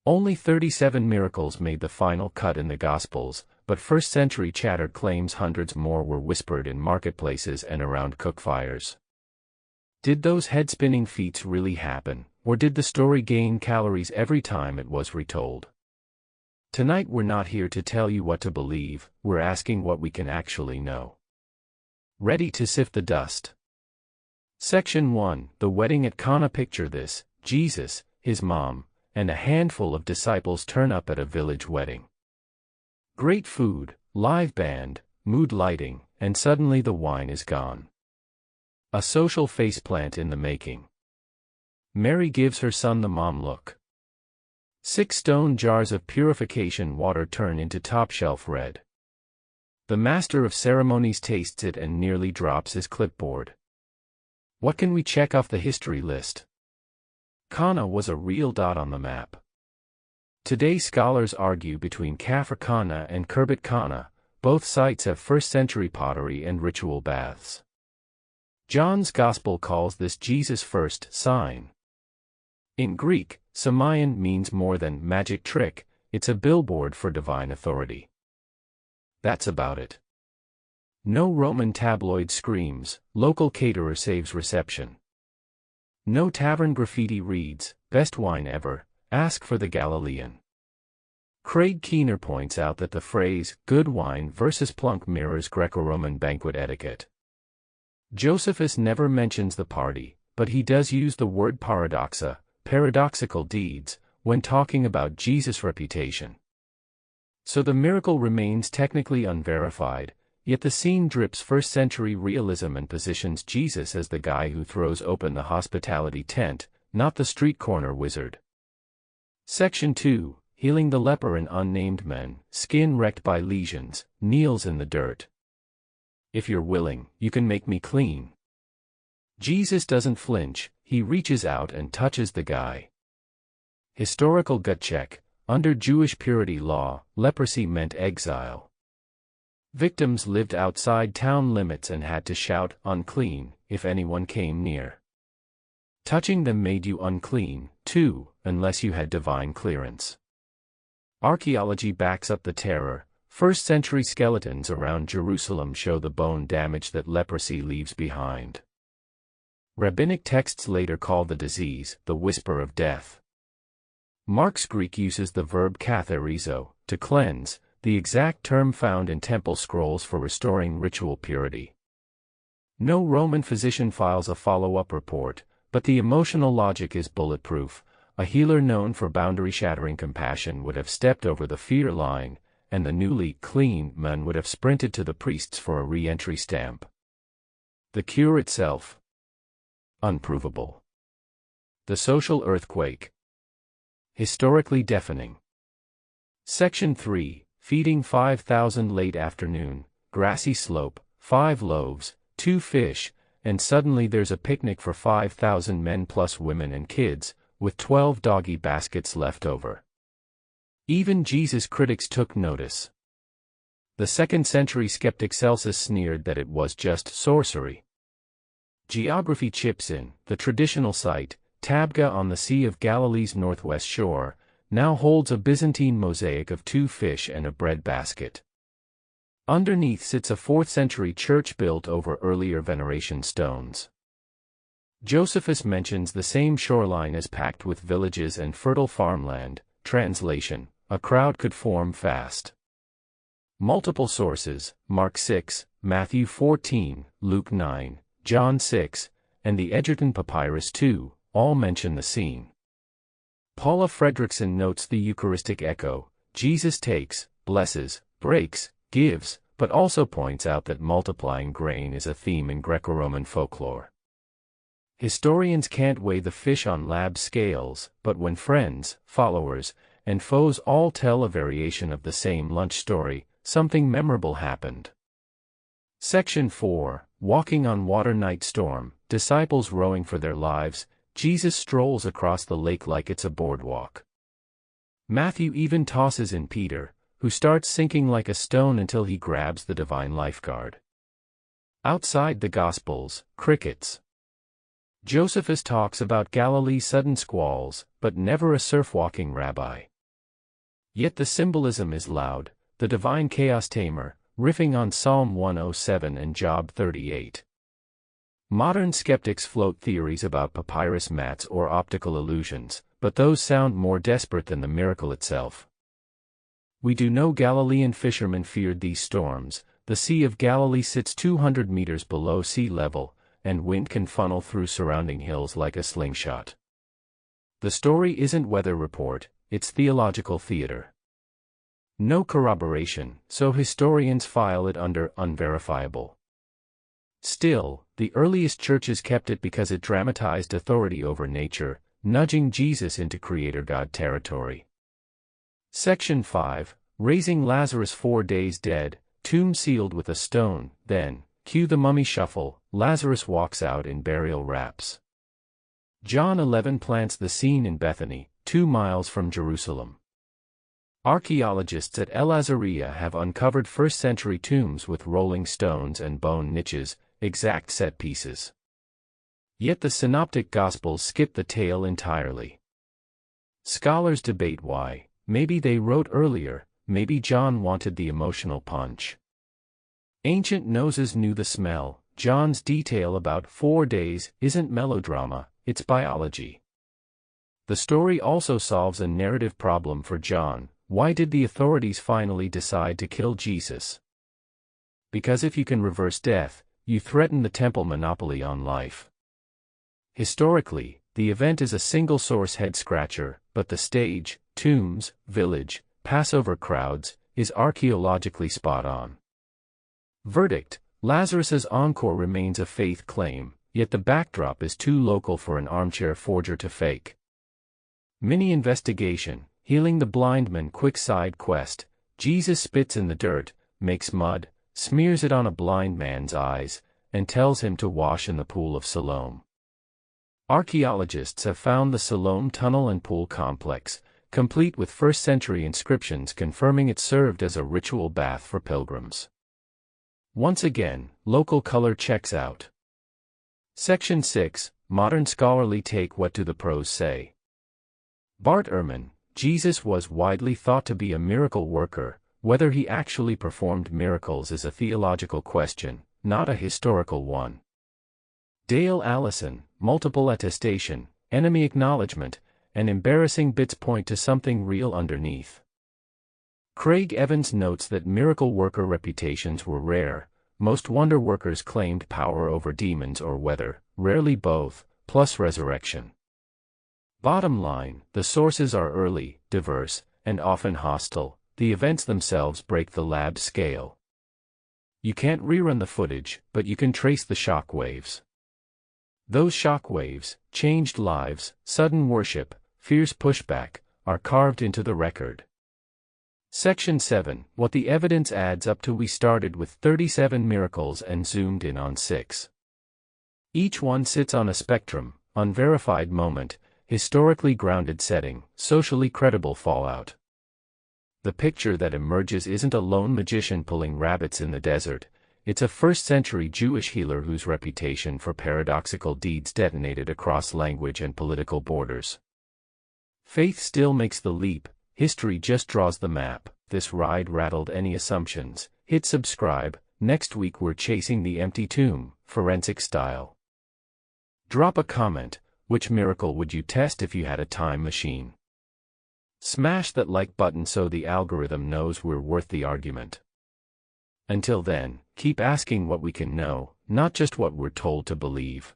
Only 37 miracles made the final cut in the Gospels, but first-century chatter claims hundreds more were whispered in marketplaces and around cookfires. Did those head-spinning feats really happen, or did the story gain calories every time it was retold? Tonight we're not here to tell you what to believe, we're asking what we can actually know. Ready to sift the dust? Section 1, The Wedding at Cana. Picture this: Jesus, his mom, and a handful of disciples turn up at a village wedding. Great food, live band, mood lighting, and suddenly the wine is gone. A social faceplant in the making. Mary gives her son the mom look. 6 stone jars of purification water turn into top-shelf red. The master of ceremonies tastes it and nearly drops his clipboard. What can we check off the history list? Cana was a real dot on the map. Today scholars argue between Kafr Cana and Khirbet Cana. Both sites have first-century pottery and ritual baths. John's Gospel calls this Jesus' first sign. In Greek, semeion means more than magic trick, it's a billboard for divine authority. That's about it. No Roman tabloid screams, local caterer saves reception. No tavern graffiti reads, best wine ever, ask for the Galilean. Craig Keener points out that the phrase, good wine versus plunk mirrors Greco-Roman banquet etiquette. Josephus never mentions the party, but he does use the word paradoxa, paradoxical deeds, when talking about Jesus' reputation. So the miracle remains technically unverified, yet the scene drips first-century realism and positions Jesus as the guy who throws open the hospitality tent, not the street corner wizard. Section 2, Healing the leper. An unnamed man, skin wrecked by lesions, kneels in the dirt. If you're willing, you can make me clean. Jesus doesn't flinch, he reaches out and touches the guy. Historical gut check: under Jewish purity law, leprosy meant exile. Victims lived outside town limits and had to shout, unclean, if anyone came near. Touching them made you unclean, too, unless you had divine clearance. Archaeology backs up the terror. First-century skeletons around Jerusalem show the bone damage that leprosy leaves behind. Rabbinic texts later call the disease the whisper of death. Mark's Greek uses the verb katharizo, to cleanse, the exact term found in temple scrolls for restoring ritual purity. No Roman physician files a follow-up report, but the emotional logic is bulletproof. A healer known for boundary-shattering compassion would have stepped over the fear line, and the newly clean man would have sprinted to the priests for a re-entry stamp. The cure itself? Unprovable. The social earthquake? Historically deafening. Section 3, Feeding 5,000. Late afternoon, grassy slope, 5 loaves, 2 fish, and suddenly there's a picnic for 5,000 men plus women and kids, with 12 doggy baskets left over. Even Jesus' critics took notice. The second-century skeptic Celsus sneered that it was just sorcery. Geography chips in. The traditional site, Tabgha on the Sea of Galilee's northwest shore, now holds a Byzantine mosaic of 2 fish and a bread basket. Underneath sits a 4th-century church built over earlier veneration stones. Josephus mentions the same shoreline as packed with villages and fertile farmland. Translation: a crowd could form fast. Multiple sources, Mark 6, Matthew 14, Luke 9, John 6, and the Egerton Papyrus 2, all mention the scene. Paula Fredrickson notes the Eucharistic echo: Jesus takes, blesses, breaks, gives, but also points out that multiplying grain is a theme in Greco-Roman folklore. Historians can't weigh the fish on lab scales, but when friends, followers, and foes all tell a variation of the same lunch story, something memorable happened. Section 4, Walking on Water. Night storm, disciples rowing for their lives. Jesus strolls across the lake like it's a boardwalk. Matthew even tosses in Peter, who starts sinking like a stone until he grabs the divine lifeguard. Outside the Gospels, crickets. Josephus talks about Galilee's sudden squalls, but never a surf-walking rabbi. Yet the symbolism is loud, the divine chaos tamer, riffing on Psalm 107 and Job 38. Modern skeptics float theories about papyrus mats or optical illusions, but those sound more desperate than the miracle itself. We do know Galilean fishermen feared these storms. The Sea of Galilee sits 200 meters below sea level, and wind can funnel through surrounding hills like a slingshot. The story isn't weather report, it's theological theater. No corroboration, so historians file it under unverifiable. Still, the earliest churches kept it because it dramatized authority over nature, nudging Jesus into Creator God territory. Section 5, Raising Lazarus 4 days dead, tomb sealed with a stone, then, cue the mummy shuffle, Lazarus walks out in burial wraps. John 11 plants the scene in Bethany, 2 miles from Jerusalem. Archaeologists at El Azariah have uncovered first-century tombs with rolling stones and bone niches, exact set pieces. Yet the Synoptic Gospels skip the tale entirely. Scholars debate why. Maybe they wrote earlier, maybe John wanted the emotional punch. Ancient noses knew the smell. John's detail about 4 days isn't melodrama, it's biology. The story also solves a narrative problem for John. Why did the authorities finally decide to kill Jesus? Because if you can reverse death, you threaten the temple monopoly on life. Historically, the event is a single-source head-scratcher, but the stage, tombs, village, Passover crowds, is archaeologically spot-on. Verdict: Lazarus's encore remains a faith claim, yet the backdrop is too local for an armchair forger to fake. Mini-investigation, healing the blind man quick side quest. Jesus spits in the dirt, makes mud, smears it on a blind man's eyes, and tells him to wash in the pool of Siloam. Archaeologists have found the Siloam tunnel and pool complex, complete with first-century inscriptions confirming it served as a ritual bath for pilgrims. Once again, local color checks out. Section 6, Modern Scholarly Take. What do the pros say? Bart Ehrman: Jesus was widely thought to be a miracle worker. Whether he actually performed miracles is a theological question, not a historical one. Dale Allison: multiple attestation, enemy acknowledgement, and embarrassing bits point to something real underneath. Craig Evans notes that miracle worker reputations were rare. Most wonder workers claimed power over demons or weather, rarely both, plus resurrection. Bottom line, the sources are early, diverse, and often hostile. The events themselves break the lab scale. You can't rerun the footage, but you can trace the shock waves. Those shock waves, changed lives, sudden worship, fierce pushback, are carved into the record. Section 7, What the evidence adds up to. We started with 37 miracles and zoomed in on 6. Each one sits on a spectrum: unverified moment, historically grounded setting, socially credible fallout. The picture that emerges isn't a lone magician pulling rabbits in the desert, it's a first-century Jewish healer whose reputation for paradoxical deeds detonated across language and political borders. Faith still makes the leap, history just draws the map. This ride rattled any assumptions. Hit subscribe. Next week we're chasing the empty tomb, forensic style. Drop a comment. Which miracle would you test if you had a time machine? Smash that like button so the algorithm knows we're worth the argument. Until then, keep asking what we can know, not just what we're told to believe.